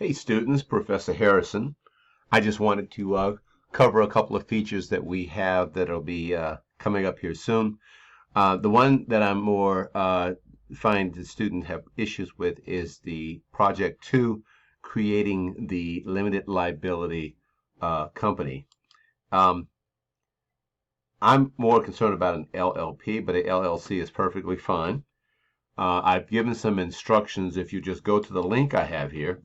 Hey students, Professor Harrison. I just wanted to cover a couple of features that we have that'll be coming up here soon. The one that I'm more find the students have issues with is the Project 2, creating the limited liability company. I'm more concerned about an LLP, but an LLC is perfectly fine. I've given some instructions. If you just go to the link I have here,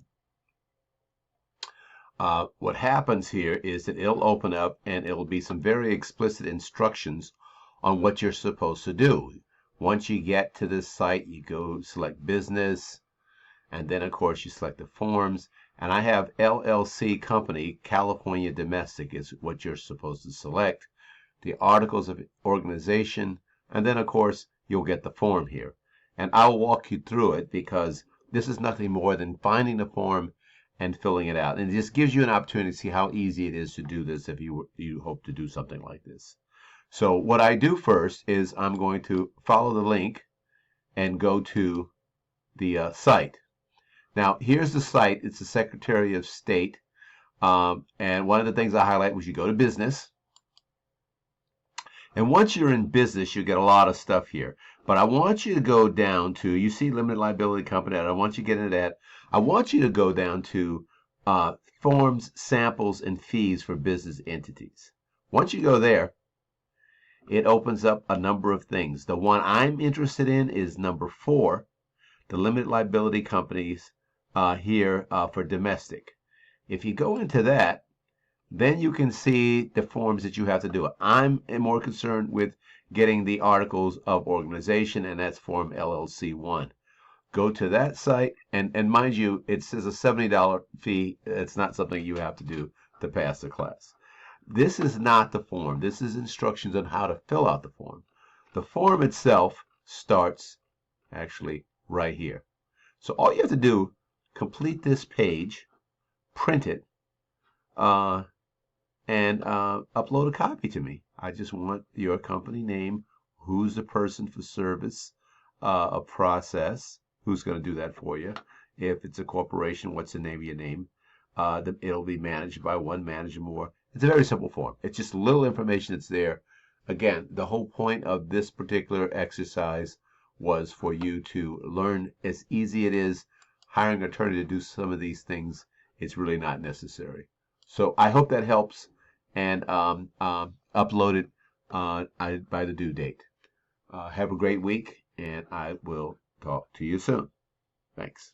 what happens here is that it'll open up and it'll be some very explicit instructions on what you're supposed to do. Once you get to this site, you go select business, and then of course you select the forms. And I have LLC company, California domestic is what you're supposed to select. The articles of organization, and then of course you'll get the form here. And I'll walk you through it because this is nothing more than finding the form and filling it out. And it just gives you an opportunity to see how easy it is to do this if you hope to do something like this. So what I do first is I'm going to follow the link and go to the site. Now here's the site. It's the Secretary of State. And one of the things I highlight was you go to business. And once you're in business, you get a lot of stuff here. But I want you to go down to, you see limited liability company, and I want you to get into that. I want you to go down to forms, samples, and fees for business entities. Once you go there, it opens up a number of things. The one I'm interested in is number 4, the limited liability companies here for domestic. If you go into that, then you can see the forms that you have to do. I'm more concerned with getting the articles of organization, and that's form LLC 1. Go to that site, and mind you, it says a $70 fee. It's not something you have to do to pass the class. This is not the form. This is instructions on how to fill out the form. The form itself starts actually right here. So all you have to do, complete this page, print it, and upload a copy to me. I just want your company name, who's the person for service, a process, who's going to do that for you. If it's a corporation, what's the name of your name? It'll be managed by one manager more. It's a very simple form. It's just little information that's there. Again, the whole point of this particular exercise was for you to learn. As easy it is hiring an attorney to do some of these things, it's really not necessary. So I hope that helps, and upload it by the due date. Have a great week, and I will talk to you soon. Thanks.